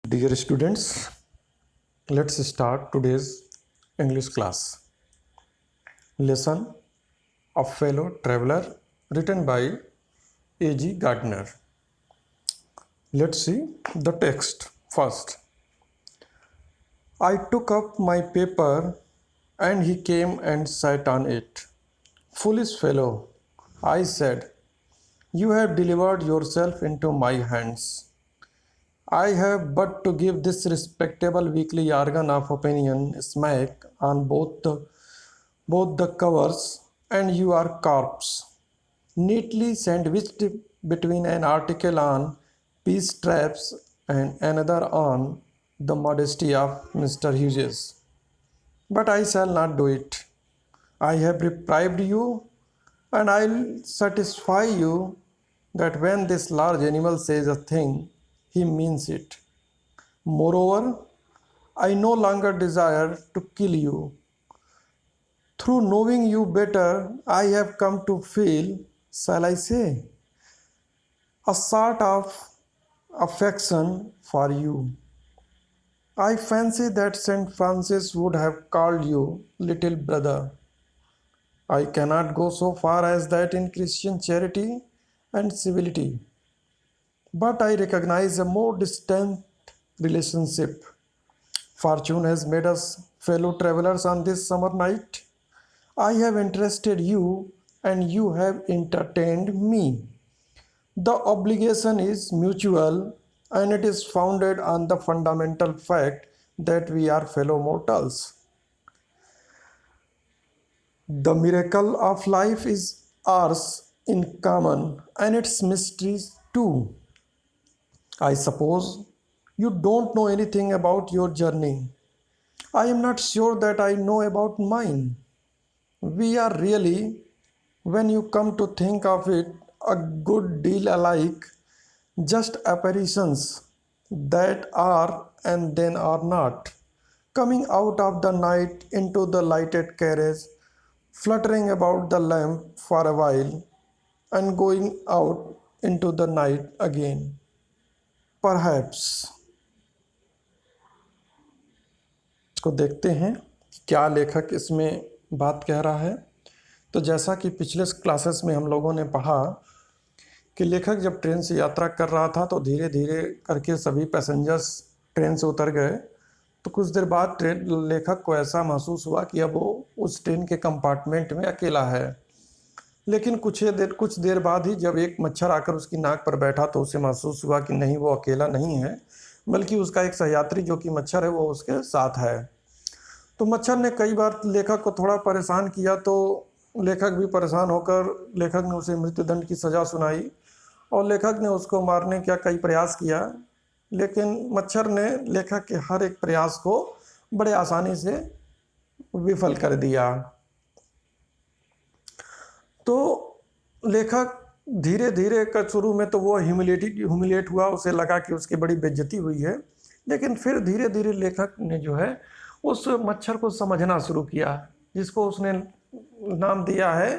Dear students, let's start today's English class. Lesson of Fellow Traveler written by A.G. Gardner. Let's see the text first. I took up my paper and he came and sat on it. Foolish fellow, I said, you have delivered yourself into my hands. I have but to give this respectable weekly organ of opinion a smack on both the covers, and you are corpse, neatly sandwiched between an article on peace traps and another on the modesty of Mr. Hughes. But I shall not do it. I have deprived you, and I'll satisfy you that when this large animal says a thing, he means it. Moreover, I no longer desire to kill you. Through knowing you better, I have come to feel, shall I say, a sort of affection for you. I fancy that St. Francis would have called you little brother. I cannot go so far as that in Christian charity and civility, but I recognize a more distant relationship. Fortune has made us fellow travelers on this summer night. I have interested you and you have entertained me. The obligation is mutual and it is founded on the fundamental fact that we are fellow mortals. The miracle of life is ours in common and its mysteries too. I suppose you don't know anything about your journey. I am not sure that I know about mine. We are really, when you come to think of it, a good deal alike, just apparitions that are and then are not, coming out of the night into the lighted carriage, fluttering about the lamp for a while, and going out into the night again. Perhaps. इसको देखते हैं कि क्या लेखक इसमें बात कह रहा है। तो जैसा कि पिछले क्लासेस में हम लोगों ने पढ़ा कि लेखक जब ट्रेन से यात्रा कर रहा था तो धीरे धीरे करके सभी पैसेंजर्स ट्रेन से उतर गए। तो कुछ देर बाद लेखक को ऐसा महसूस हुआ कि अब वो उस ट्रेन के कंपार्टमेंट में अकेला है। लेकिन कुछ देर बाद ही जब एक मच्छर आकर उसकी नाक पर बैठा तो उसे महसूस हुआ कि नहीं, वो अकेला नहीं है, बल्कि उसका एक सहयात्री जो कि मच्छर है वो उसके साथ है। तो मच्छर ने कई बार लेखक को थोड़ा परेशान किया, तो लेखक भी परेशान होकर लेखक ने उसे मृत्युदंड की सज़ा सुनाई और लेखक ने उसको मारने का कई प्रयास किया, लेकिन मच्छर ने लेखक के हर एक प्रयास को बड़े आसानी से विफल कर दिया। तो लेखक धीरे धीरे कर शुरू में तो वो ह्यूमिलेट हुआ, उसे लगा कि उसकी बड़ी बेइज्जती हुई है, लेकिन फिर धीरे धीरे लेखक ने जो है उस मच्छर को समझना शुरू किया, जिसको उसने नाम दिया है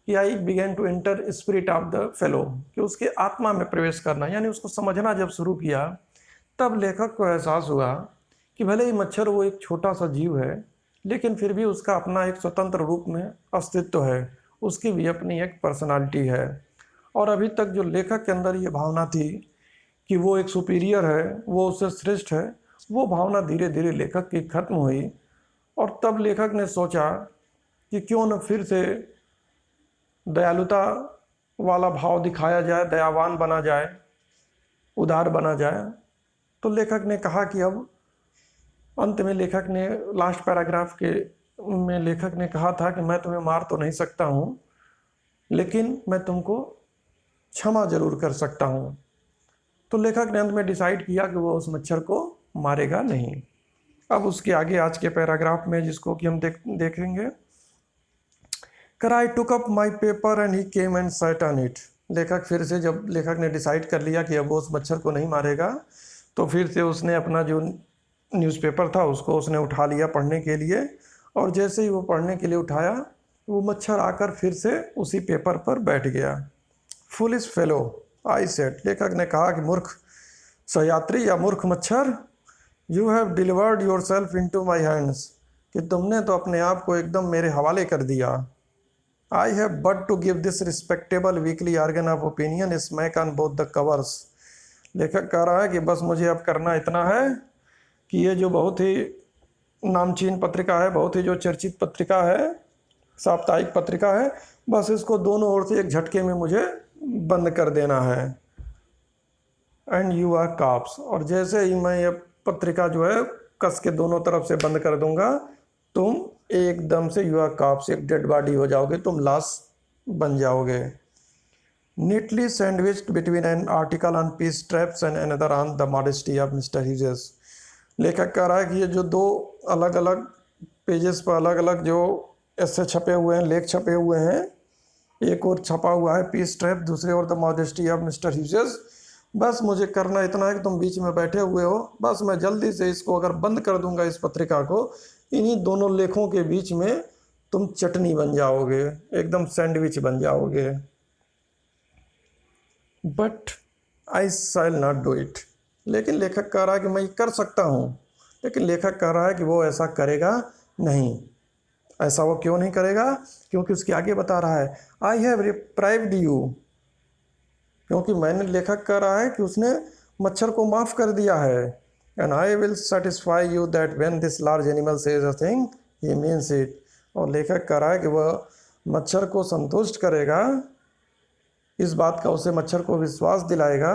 कि I began to enter spirit of the fellow, कि उसके आत्मा में प्रवेश करना, यानी उसको समझना जब शुरू किया तब लेखक को एहसास हुआ कि भले ही मच्छर वो एक छोटा सा जीव है, लेकिन फिर भी उसका अपना एक स्वतंत्र रूप में अस्तित्व है, उसकी भी अपनी एक पर्सनालिटी है। और अभी तक जो लेखक के अंदर ये भावना थी कि वो एक सुपीरियर है, वो उससे श्रेष्ठ है, वो भावना धीरे धीरे लेखक की खत्म हुई। और तब लेखक ने सोचा कि क्यों न फिर से दयालुता वाला भाव दिखाया जाए, दयावान बना जाए, उदार बना जाए। तो लेखक ने कहा कि अब अंत में लेखक ने लास्ट पैराग्राफ में लेखक ने कहा था कि मैं तुम्हें मार तो नहीं सकता हूँ, लेकिन मैं तुमको क्षमा जरूर कर सकता हूँ। तो लेखक ने अंत में डिसाइड किया कि वो उस मच्छर को मारेगा नहीं। अब उसके आगे आज के पैराग्राफ में जिसको कि हम देखेंगे, कर I took up my paper and he came and sat on it. लेखक फिर से, जब लेखक ने डिसाइड कर लिया कि अब वो उस मच्छर को नहीं मारेगा, तो फिर से उसने अपना जो न्यूज़पेपर था उसको उसने उठा लिया पढ़ने के लिए, और जैसे ही वो पढ़ने के लिए उठाया वो मच्छर आकर फिर से उसी पेपर पर बैठ गया। फुलिश फेलो, आई सेड, लेखक ने कहा कि मूर्ख, सयात्री या मूर्ख मच्छर, you have delivered yourself in to my hands, कि तुमने तो अपने आप को एकदम मेरे हवाले कर दिया। I have but to give this respectable weekly organ of opinion smack on both the covers. लेखक कह रहा है कि बस मुझे अब करना इतना है कि ये जो बहुत ही नामचीन पत्रिका है, बहुत ही जो चर्चित पत्रिका है, साप्ताहिक पत्रिका है, बस इसको दोनों ओर से एक झटके में मुझे बंद कर देना है। एंड यू आर काप्स, और जैसे ही मैं ये पत्रिका जो है कस के दोनों तरफ से बंद कर दूंगा, तुम एकदम से यू आर काप्स, एक डेड बॉडी हो जाओगे, तुम लाश बन जाओगे। Neatly sandwiched between an article on peace traps and another on the modesty of mister Hughes. लेखक कह रहा है कि ये जो दो अलग अलग पेजेस पर अलग अलग जो ऐसे छपे हुए हैं, लेख छपे हुए हैं, एक और छपा हुआ है पीस ट्रैप, दूसरे और the modesty of mister Hughes, बस मुझे करना इतना है कि तुम बीच में बैठे हुए हो, बस मैं जल्दी से इसको अगर बंद कर दूंगा इस पत्रिका को, इन्हीं दोनों लेखों के बीच में तुम चटनी बन जाओगे, एकदम सैंडविच बन जाओगे। But I shall not do it, लेकिन लेखक कह रहा है कि मैं कर सकता हूँ, लेकिन लेखक कह रहा है कि वो ऐसा करेगा नहीं। ऐसा वो क्यों नहीं करेगा? क्योंकि उसके आगे बता रहा है आई हैव रिप्राइव्ड यू, क्योंकि मैंने, लेखक कह रहा है कि उसने मच्छर को माफ़ कर दिया है। And I will satisfy you that when this large animal says a thing he means it. और लेखक कह रहा है कि वह मच्छर को संतुष्ट करेगा, इस बात का उसे मच्छर को विश्वास दिलाएगा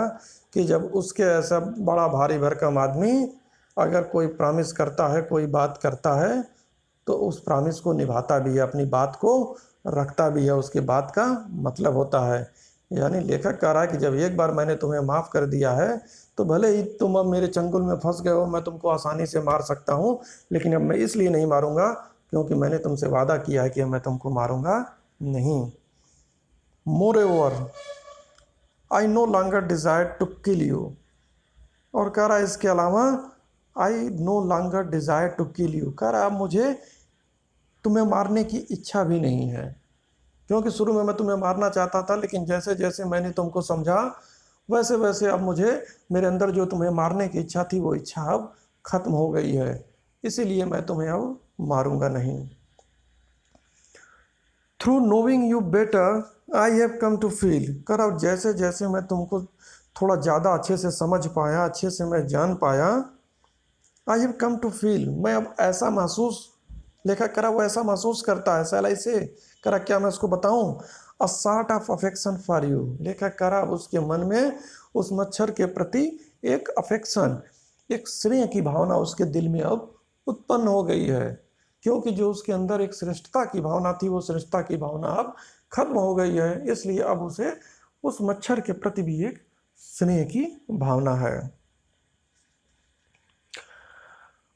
कि जब उसके ऐसा बड़ा भारी भरकम आदमी अगर कोई प्रॉमिस करता है, कोई बात करता है, तो उस प्रॉमिस को निभाता भी है, अपनी बात को रखता भी है, उसके बात का मतलब होता है। यानी लेखक कह रहा है कि जब एक बार मैंने तुम्हें माफ़ कर दिया है, तो भले ही तुम अब मेरे चंगुल में फंस गए हो, मैं तुमको आसानी से मार सकता हूँ, लेकिन अब मैं इसलिए नहीं मारूंगा क्योंकि मैंने तुमसे वादा किया है कि मैं तुमको मारूंगा नहीं। Moreover I no longer desire to kill you, और कह रहा है इसके अलावा I no longer desire to kill you, कह रहा है अब मुझे तुम्हें मारने की इच्छा भी नहीं है, क्योंकि शुरू में मैं तुम्हें मारना चाहता था, लेकिन जैसे जैसे मैंने तुमको समझा वैसे वैसे अब मुझे, मेरे अंदर जो तुम्हें मारने की इच्छा थी वो इच्छा अब खत्म हो गई है, इसीलिए मैं तुम्हें अब मारूंगा नहीं। Through knowing you better I have come to feel, कर अब जैसे जैसे मैं तुमको थोड़ा ज़्यादा अच्छे से समझ पाया, अच्छे से मैं जान पाया, I have come to feel, मैं अब ऐसा महसूस, लेखक करा वो ऐसा महसूस करता है, सैलाई से करा, क्या मैं उसको बताऊं, a sort of affection for you. लेखक करा उसके मन में उस मच्छर के प्रति एक अफेक्शन, एक स्नेह की भावना उसके दिल में अब उत्पन्न हो गई है, क्योंकि जो उसके अंदर एक श्रेष्ठता की भावना थी, वो श्रेष्ठता की भावना अब खत्म हो गई है, इसलिए अब उसे उस मच्छर के प्रति भी एक स्नेह की भावना है।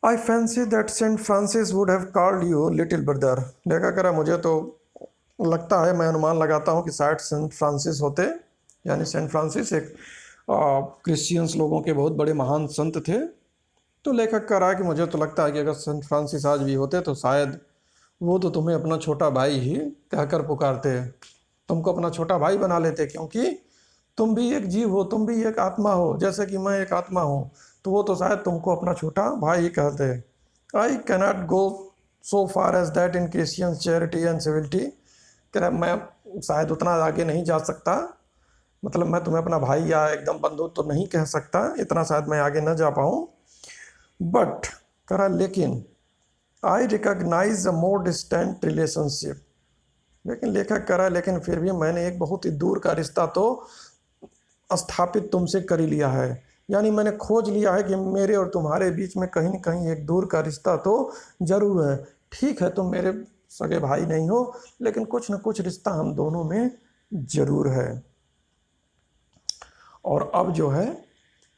I fancy that Saint Francis would have called you little brother. देखा करा मुझे तो लगता है, मैं अनुमान लगाता हूँ कि शायद सेंट फ्रांसिस होते, यानी सेंट फ्रांसिस एक क्रिश्चियंस लोगों के बहुत बड़े महान संत थे। तो लेखक कह रहा है कि मुझे तो लगता है कि अगर सेंट फ्रांसिस आज भी होते तो शायद वो तो तुम्हें अपना छोटा भाई ही कहकर पुकारते, तुमको अपना छोटा भाई बना लेते, क्योंकि तुम भी एक जीव हो, तुम भी एक आत्मा हो, जैसे कि मैं एक आत्मा हूँ, तो वो तो शायद तुमको अपना छोटा भाई ही कहते। I cannot go so far as that in Christian charity and civility, कह मैं शायद उतना आगे नहीं जा सकता, मतलब मैं तुम्हें अपना भाई या एकदम बंधु तो नहीं कह सकता, इतना शायद मैं आगे न जा पाऊँ, बट करा लेकिन I recognise a more distant relationship, लेकिन लेखक करा लेकिन फिर भी मैंने एक बहुत ही दूर का रिश्ता तो स्थापित तुमसे कर ही लिया है, यानी मैंने खोज लिया है कि मेरे और तुम्हारे बीच में कहीं न कहीं एक दूर का रिश्ता तो जरूर है। ठीक है, तुम मेरे सगे भाई नहीं हो, लेकिन कुछ न कुछ रिश्ता हम दोनों में जरूर है। और अब जो है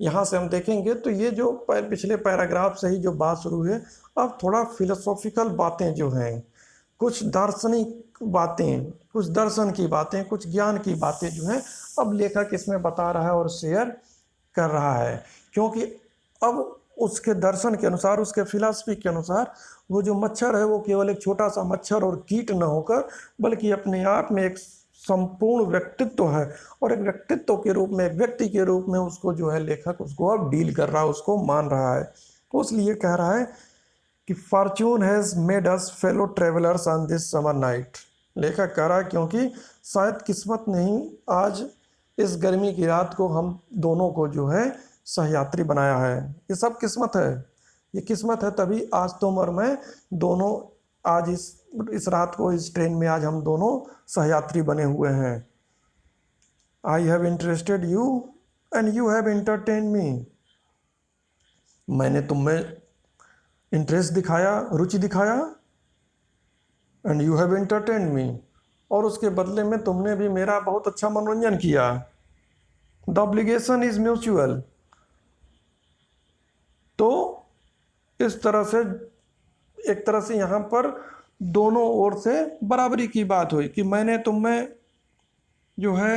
यहाँ से हम देखेंगे तो ये जो पिछले पैराग्राफ से ही जो बात शुरू है, अब थोड़ा फिलोसॉफिकल बातें जो हैं, कुछ दार्शनिक बातें, कुछ दर्शन की बातें, कुछ ज्ञान की बातें जो हैं अब लेखक इसमें बता रहा है और शेयर कर रहा है, क्योंकि अब उसके दर्शन के अनुसार, उसके फिलॉसफी के अनुसार वो जो मच्छर है वो केवल एक छोटा सा मच्छर और कीट न होकर, बल्कि अपने आप में एक संपूर्ण व्यक्तित्व है, और एक व्यक्तित्व के रूप में, एक व्यक्ति के रूप में उसको जो है लेखक उसको अब डील कर रहा है, उसको मान रहा है। तो इसलिए कह रहा है कि Fortune has made us fellow travellers on this summer night. लेखक कह रहा है क्योंकि शायद किस्मत ने ही आज इस गर्मी की रात को हम दोनों को जो है सहयात्री बनाया है। ये सब किस्मत है, ये किस्मत है, तभी आज तुम और मैं दोनों आज इस रात को इस ट्रेन में आज हम दोनों सहयात्री बने हुए हैं। I have interested you and you have entertain me. मैंने तुम में इंटरेस्ट दिखाया, रुचि दिखाया, and you have entertain me, और उसके बदले में तुमने भी मेरा बहुत अच्छा मनोरंजन किया। The obligation is mutual. तो इस तरह से एक तरह से यहाँ पर दोनों ओर से बराबरी की बात हुई कि मैंने तुम में जो है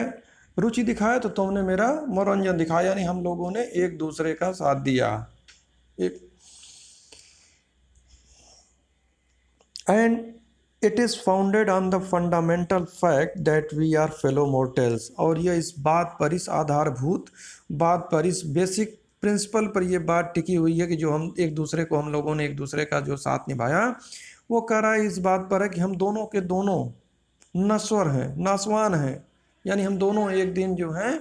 रुचि दिखाया तो तुमने मेरा मनोरंजन दिखाया, यानी हम लोगों ने एक दूसरे का साथ दिया। एक and it is founded on the fundamental fact that we are fellow mortals. और यह इस बात पर, इस आधारभूत बात पर, इस बेसिक प्रिंसिपल पर यह बात टिकी हुई है कि जो हम एक दूसरे को, हम लोगों ने एक दूसरे का जो साथ निभाया, वो कह रहा है इस बात पर है कि हम दोनों के दोनों नश्वर हैं, नासवान हैं, यानी हम दोनों एक दिन जो हैं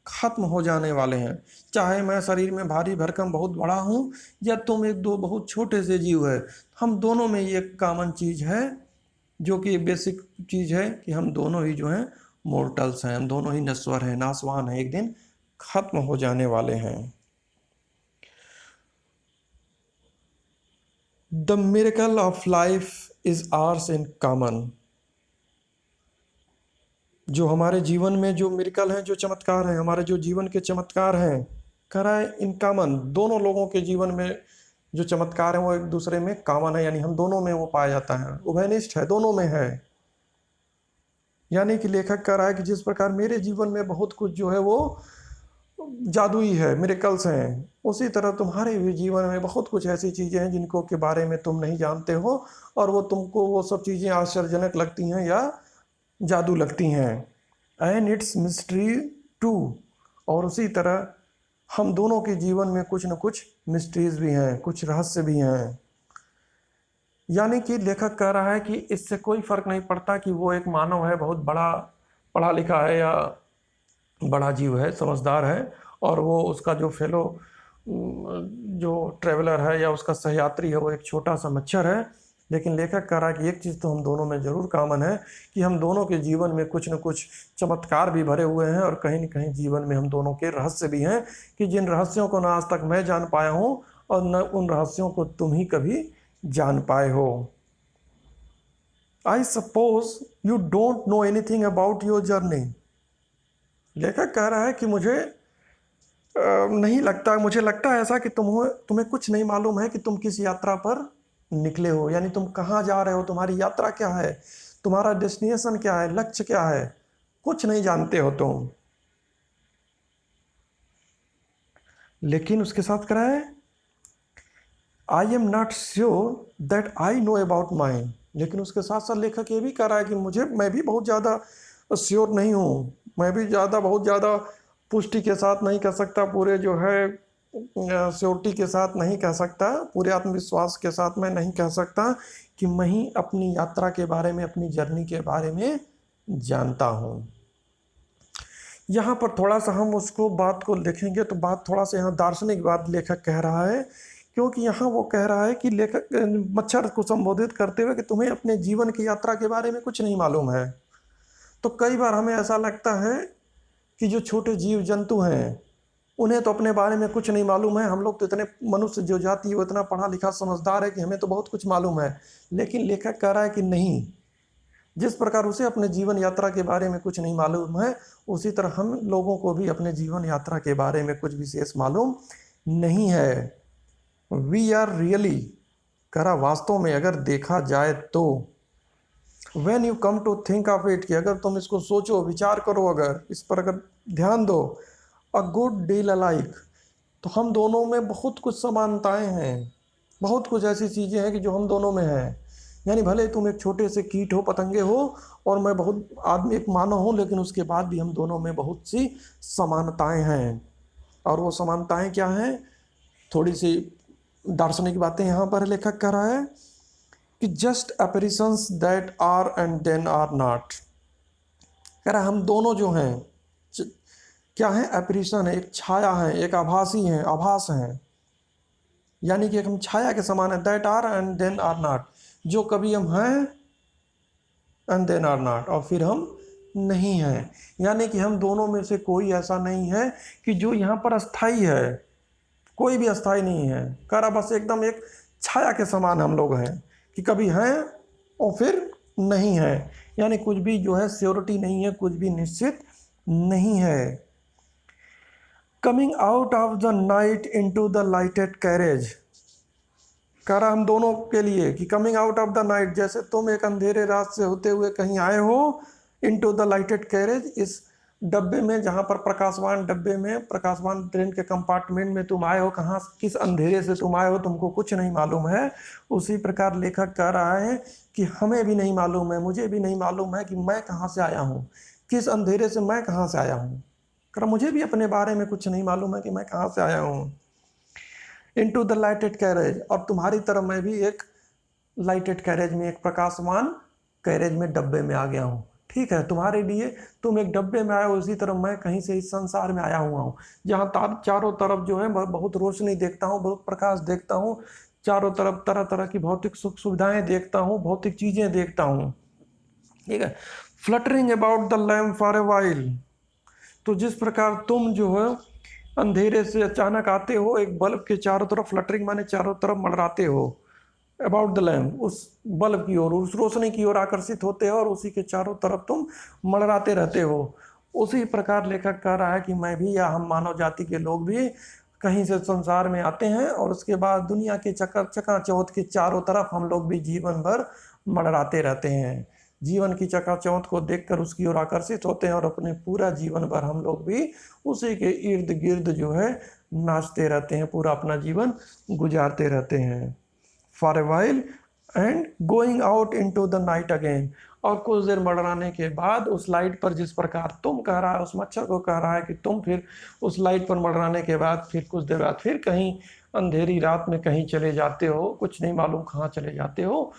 खत्म हो जाने वाले हैं। चाहे मैं शरीर में भारी भरकम बहुत बड़ा हूँ या तुम एक दो बहुत छोटे से जीव है, हम दोनों में ये कॉमन चीज़ है, जो कि बेसिक चीज़ है कि हम दोनों ही जो हैं मोर्टल्स हैं, हम दोनों ही नश्वर हैं, नासवान हैं, एक दिन खत्म हो जाने वाले हैं। The miracle of life is hours in common. जो हमारे जीवन में जो मिरेकल हैं, जो चमत्कार हैं, हमारे जो जीवन के चमत्कार हैं, कह रहा है इन कॉमन, दोनों लोगों के जीवन में जो चमत्कार है वो एक दूसरे में कॉमन है, यानी हम दोनों में वो पाया जाता है, उभयनिष्ठ है, दोनों में है। यानी कि लेखक कह रहा है कि जिस प्रकार मेरे जीवन में बहुत कुछ जो है वो जादुई है, मिरेकल्स हैं, उसी तरह तुम्हारे भी जीवन में बहुत कुछ ऐसी चीज़ें हैं जिनको के बारे में तुम नहीं जानते हो, और वो तुमको वो सब चीज़ें आश्चर्यजनक लगती हैं या जादू लगती हैं। And it's mystery too. और उसी तरह हम दोनों के जीवन में कुछ न कुछ मिस्ट्रीज भी हैं, कुछ रहस्य भी हैं। यानी कि लेखक कह रहा है कि इससे कोई फर्क नहीं पड़ता कि वो एक मानव है, बहुत बड़ा पढ़ा लिखा है या बड़ा जीव है, समझदार है, और वो उसका जो फेलो जो ट्रेवलर है या उसका सहयात्री है वो एक छोटा सा मच्छर है। लेकिन लेखक कह रहा है कि एक चीज़ तो हम दोनों में ज़रूर कॉमन है कि हम दोनों के जीवन में कुछ न कुछ चमत्कार भी भरे हुए हैं, और कहीं न कहीं जीवन में हम दोनों के रहस्य भी हैं कि जिन रहस्यों को न आज तक मैं जान पाया हूँ और न उन रहस्यों को तुम ही कभी जान पाए हो। I suppose you don't know anything about your journey. लेखक कह रहा है कि मुझे नहीं लगता, मुझे लगता है ऐसा कि तुम्हें कुछ नहीं मालूम है कि तुम किस यात्रा पर निकले हो, यानी तुम कहाँ जा रहे हो, तुम्हारी यात्रा क्या है, तुम्हारा डेस्टिनेशन क्या है, लक्ष्य क्या है, कुछ नहीं जानते हो तुम। लेकिन उसके साथ कह रहा है I am not sure that I know about mind. लेकिन उसके साथ साथ लेखक ये भी कह रहा है कि मैं भी बहुत ज़्यादा श्योर नहीं हूँ, मैं भी बहुत ज़्यादा पुष्टि के साथ नहीं कह सकता, पूरे जो है श्योरिटी के साथ नहीं कह सकता, पूरे आत्मविश्वास के साथ मैं नहीं कह सकता कि मैं ही अपनी यात्रा के बारे में, अपनी जर्नी के बारे में जानता हूँ। यहाँ पर थोड़ा सा हम उसको बात को देखेंगे तो बात थोड़ा सा यहाँ दार्शनिक बात लेखक कह रहा है, क्योंकि यहाँ वो कह रहा है कि लेखक मच्छर को संबोधित करते हुए कि तुम्हें अपने जीवन की यात्रा के बारे में कुछ नहीं मालूम है। तो कई बार हमें ऐसा लगता है कि जो छोटे जीव जंतु हैं उन्हें तो अपने बारे में कुछ नहीं मालूम है, हम लोग तो इतने, मनुष्य जो जाति है वो इतना पढ़ा लिखा समझदार है कि हमें तो बहुत कुछ मालूम है। लेकिन लेखक कह रहा है कि नहीं, जिस प्रकार उसे अपने जीवन यात्रा के बारे में कुछ नहीं मालूम है, उसी तरह हम लोगों को भी अपने जीवन यात्रा के बारे में कुछ विशेष मालूम नहीं है। वी आर रियली, कह रहा वास्तव में अगर देखा जाए तो, when you come to think of it, कि अगर तुम इसको सोचो, विचार करो, अगर इस पर अगर ध्यान दो, अ गुड डील अलाइक, तो हम दोनों में बहुत कुछ समानताएं हैं, बहुत कुछ ऐसी चीज़ें हैं कि जो हम दोनों में हैं। यानी भले तुम एक छोटे से कीट हो, पतंगे हो, और मैं बहुत आदमी एक मानव हूँ, लेकिन उसके बाद भी हम दोनों में बहुत सी समानताएं हैं। और वो समानताएं क्या हैं? थोड़ी सी दार्शनिक बातें यहाँ पर लेखक कह रहा है कि just apparitions that are and then are not. कह रहा है हम दोनों जो हैं क्या है? अपरिशन है, एक छाया है, एक आभासी है, आभास है, यानी कि एक हम छाया के समान है। That are and then are not, जो कभी हम हैं एंड देन आर नॉट, और फिर हम नहीं हैं। यानी कि हम दोनों में से कोई ऐसा नहीं है कि जो यहाँ पर अस्थाई है, कोई भी अस्थाई नहीं है। कह रहा बस एकदम एक छाया के समान हम लोग हैं, कि कभी हैं और फिर नहीं है, यानी कुछ भी जो है श्योरिटी नहीं है, कुछ भी निश्चित नहीं है। Coming out of the night into the lighted carriage. कह रहा हम दोनों के लिए कि coming out of the night, जैसे तुम एक अंधेरे रात से होते हुए कहीं आए हो, इनटू द लाइटेड कैरेज, इस डब्बे में, जहाँ पर प्रकाशवान डब्बे में, प्रकाशवान ट्रेन के कंपार्टमेंट में तुम आए हो, कहाँ किस अंधेरे से तुम आए हो तुमको कुछ नहीं मालूम है। उसी प्रकार लेखक कह रहा है कि हमें भी नहीं मालूम है, मुझे भी नहीं मालूम है कि मैं कहाँ से आया हूँ, किस अंधेरे से मैं कहाँ से आया हूँ। कर मुझे भी अपने बारे में कुछ नहीं मालूम है कि मैं कहाँ से आया हूँ। इनटू द लाइटेड कैरेज, और तुम्हारी तरह मैं भी एक लाइटेड कैरेज में, एक प्रकाशमान कैरेज में, डब्बे में आ गया हूँ। ठीक है, तुम्हारे लिए तुम एक डब्बे में आए हो, उसी तरह मैं कहीं से इस संसार में आया हुआ हूँ, जहाँ चारों तरफ जो है बहुत रोशनी देखता हूँ, बहुत प्रकाश देखता हूँ, चारों तरफ तरह तरह की भौतिक सुख सुविधाएं देखता हूँ, भौतिक चीजें देखता हूँ। ठीक है, fluttering about the lamp for a while. तो जिस प्रकार तुम जो है अंधेरे से अचानक आते हो, एक बल्ब के चारों तरफ, फ्लटरिंग माने चारों तरफ मंडराते हो, अबाउट द लैम्प, उस बल्ब की ओर, उस रोशनी की ओर आकर्षित होते हो और उसी के चारों तरफ तुम मंडराते रहते हो। उसी प्रकार लेखक कह रहा है कि मैं भी, या हम मानव जाति के लोग भी कहीं से संसार में आते हैं, और उसके बाद दुनिया के चकाचौंध के चारों तरफ हम लोग भी जीवन भर मंडराते रहते हैं। जीवन की चकाचौंध को देखकर उसकी ओर आकर्षित होते हैं, और अपने पूरा जीवन भर हम लोग भी उसी के इर्द गिर्द जो है नाचते रहते हैं, पूरा अपना जीवन गुजारते रहते हैं। For a while and going out into the night again, और कुछ देर मंडराने के बाद उस लाइट पर, जिस प्रकार तुम कह रहा है, उस मच्छर को कह रहा है कि तुम फिर उस लाइट पर मंडराने के बाद फिर कुछ देर बाद फिर कहीं अंधेरी रात में कहीं चले जाते हो, कुछ नहीं मालूम कहाँ चले जाते हो।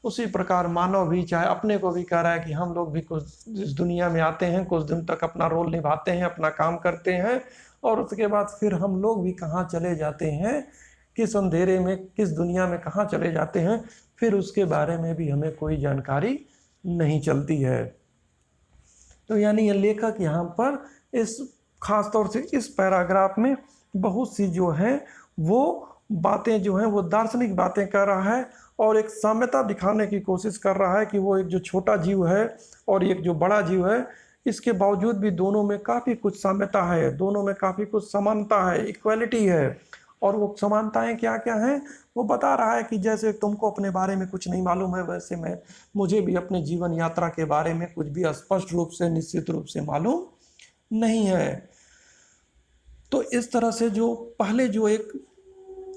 उसी प्रकार मानव भी, चाहे अपने को भी कह रहा है कि हम लोग भी कुछ इस दुनिया में आते हैं, कुछ दिन तक अपना रोल निभाते हैं, अपना काम करते हैं, और उसके बाद फिर हम लोग भी कहाँ चले जाते हैं, किस अंधेरे में, किस दुनिया में कहाँ चले जाते हैं, फिर उसके बारे में भी हमें कोई जानकारी नहीं चलती है। तो यानी ये लेखक यहाँ पर इस खास तौर से इस पैराग्राफ में बहुत सी जो है वो बातें जो हैं वो दार्शनिक बातें कर रहा है, और एक साम्यता दिखाने की कोशिश कर रहा है कि वो एक जो छोटा जीव है और एक जो बड़ा जीव है, इसके बावजूद भी दोनों में काफ़ी कुछ साम्यता है, दोनों में काफ़ी कुछ समानता है, इक्वलिटी है। और वो समानताएं क्या क्या हैं वो बता रहा है कि जैसे तुमको अपने बारे में कुछ नहीं मालूम है, वैसे मुझे भी अपने जीवन यात्रा के बारे में कुछ भी स्पष्ट रूप से, निश्चित रूप से मालूम नहीं है। तो इस तरह से जो पहले जो एक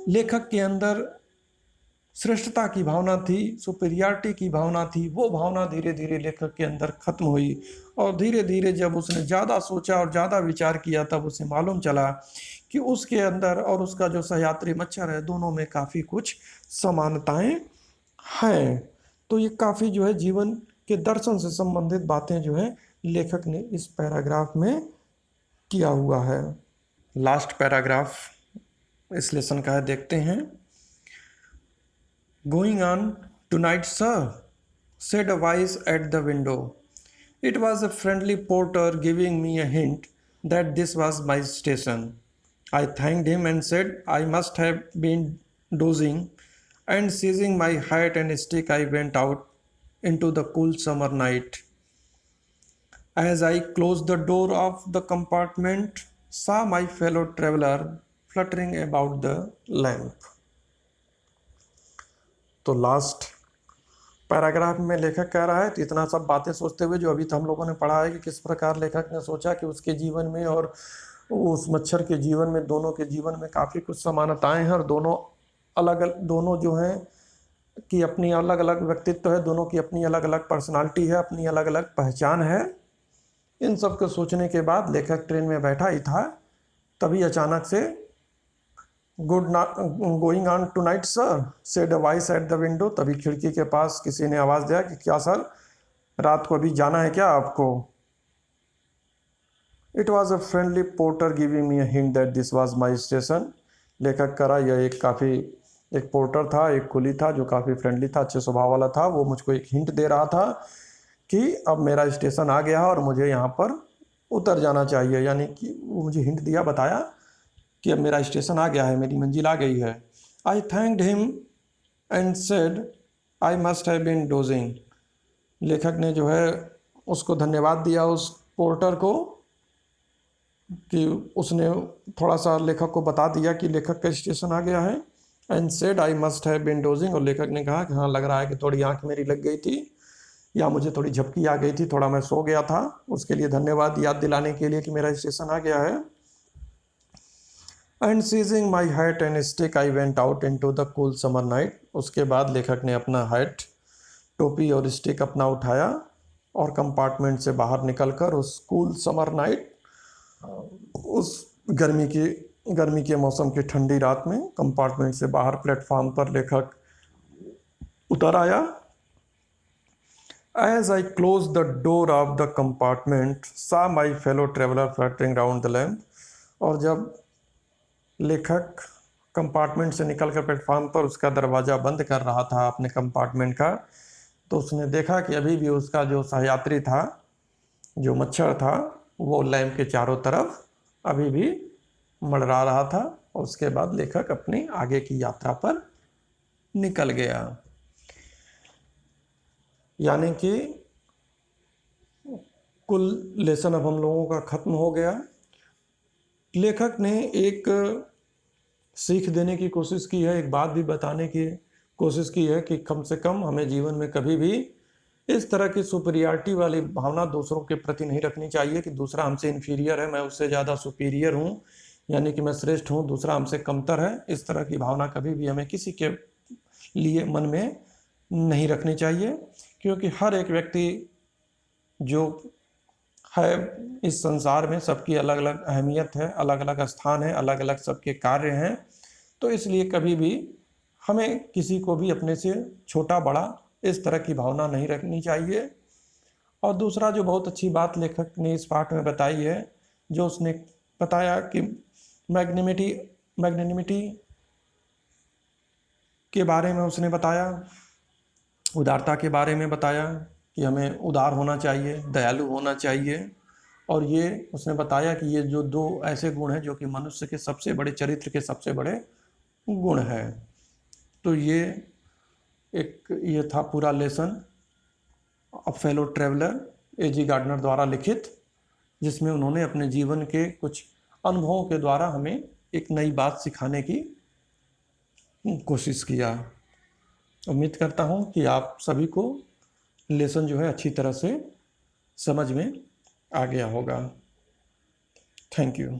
लेखक के अंदर श्रेष्ठता की भावना थी, सुपीरियरिटी की भावना थी, वो भावना धीरे धीरे लेखक के अंदर खत्म हुई, और धीरे धीरे जब उसने ज़्यादा सोचा और ज़्यादा विचार किया, तब उसे मालूम चला कि उसके अंदर और उसका जो सहयात्री मच्छर है, दोनों में काफ़ी कुछ समानताएं हैं। तो ये काफ़ी जो है जीवन के दर्शन से संबंधित बातें जो है लेखक ने इस पैराग्राफ में किया हुआ है। लास्ट पैराग्राफ इस लेसन का है, देखते हैं। Going on tonight, sir, said a voice at the window. It was a friendly porter giving me a hint that this was my station. I thanked him and said I must have been dozing, and seizing my hat and stick, I went out into the cool summer night. As I closed the door of the compartment, saw my fellow traveler fluttering about the lamp. तो last paragraph में लेखक कह रहा है, तो इतना सब बातें सोचते हुए जो अभी तो हम लोगों ने पढ़ा है कि किस प्रकार लेखक ने सोचा कि उसके जीवन में और उस मच्छर के जीवन में, दोनों के जीवन में काफ़ी कुछ समानताएं हैं, और दोनों अलग अलग, दोनों जो हैं की अपनी अलग अलग व्यक्तित्व है, दोनों की अपनी अलग अलग पर्सनालिटी है, अपनी अलग अलग पहचान है। इन सब को सोचने के बाद लेखक ट्रेन में बैठा ही था, तभी अचानक से going on tonight sir, said a voice at the window. तभी खिड़की के पास किसी ने आवाज़ दिया कि क्या सर, रात को अभी जाना है क्या आपको? It was a friendly porter giving me a hint that this was my station. लेखक करा यह एक पोर्टर था, एक कुली था जो काफ़ी फ्रेंडली था, अच्छे स्वभाव वाला था। वो मुझको एक हिंट दे रहा था कि अब मेरा स्टेशन आ गया है और मुझे यहाँ पर उतर जाना चाहिए। यानी कि वो मुझे हिंट दिया, बताया कि अब मेरा स्टेशन आ गया है, मेरी मंजिल आ गई है। I thanked him and said I must have been dozing. लेखक ने जो है उसको धन्यवाद दिया, उस पोर्टर को, कि उसने थोड़ा सा लेखक को बता दिया कि लेखक का स्टेशन आ गया है। And said I must have been dozing, और लेखक ने कहा कि हाँ, लग रहा है कि थोड़ी आंख मेरी लग गई थी या मुझे थोड़ी झपकी आ गई थी, थोड़ा मैं सो गया था। उसके लिए धन्यवाद, याद दिलाने के लिए कि मेरा स्टेशन आ गया है। And seizing my hat and stick I went out into the cool summer night. उसके बाद लेखक ने अपना हैट, टोपी और स्टिक अपना उठाया और कंपार्टमेंट से बाहर निकलकर उस कूल समर नाइट, उस गर्मी के मौसम की ठंडी रात में कंपार्टमेंट से बाहर प्लेटफॉर्म पर लेखक उतर आया। As I closed the door of the compartment, saw my fellow traveler fluttering round the lamp। और जब लेखक कंपार्टमेंट से निकलकर प्लेटफॉर्म पर उसका दरवाज़ा बंद कर रहा था अपने कंपार्टमेंट का, तो उसने देखा कि अभी भी उसका जो सहयात्री था, जो मच्छर था, वो लैंप के चारों तरफ अभी भी मंडरा रहा था। और उसके बाद लेखक अपनी आगे की यात्रा पर निकल गया। यानी कि कुल लेसन अब हम लोगों का ख़त्म हो गया। लेखक ने एक सीख देने की कोशिश की है, एक बात भी बताने की कोशिश की है कि कम से कम हमें जीवन में कभी भी इस तरह की सुपीरियरिटी वाली भावना दूसरों के प्रति नहीं रखनी चाहिए कि दूसरा हमसे इन्फीरियर है, मैं उससे ज़्यादा सुपीरियर हूँ, यानी कि मैं श्रेष्ठ हूँ, दूसरा हमसे कमतर है। इस तरह की भावना कभी भी हमें किसी के लिए मन में नहीं रखनी चाहिए, क्योंकि हर एक व्यक्ति जो है इस संसार में, सबकी अलग अलग अहमियत है, अलग अलग स्थान है, अलग अलग सबके कार्य हैं। तो इसलिए कभी भी हमें किसी को भी अपने से छोटा बड़ा इस तरह की भावना नहीं रखनी चाहिए। और दूसरा जो बहुत अच्छी बात लेखक ने इस पाठ में बताई है, जो उसने बताया कि मैग्नेनिमिटी के बारे में उसने बताया, उदारता के बारे में बताया कि हमें उदार होना चाहिए, दयालु होना चाहिए। और ये उसने बताया कि ये जो दो ऐसे गुण हैं जो कि मनुष्य के सबसे बड़े चरित्र के सबसे बड़े गुण हैं। तो ये था पूरा lesson a fellow traveller AG Gardner द्वारा लिखित, जिसमें उन्होंने अपने जीवन के कुछ अनुभवों के द्वारा हमें एक नई बात सिखाने की कोशिश किया। उम्मीद करता हूँ कि आप सभी को लेसन जो है अच्छी तरह से समझ में आ गया होगा। Thank you.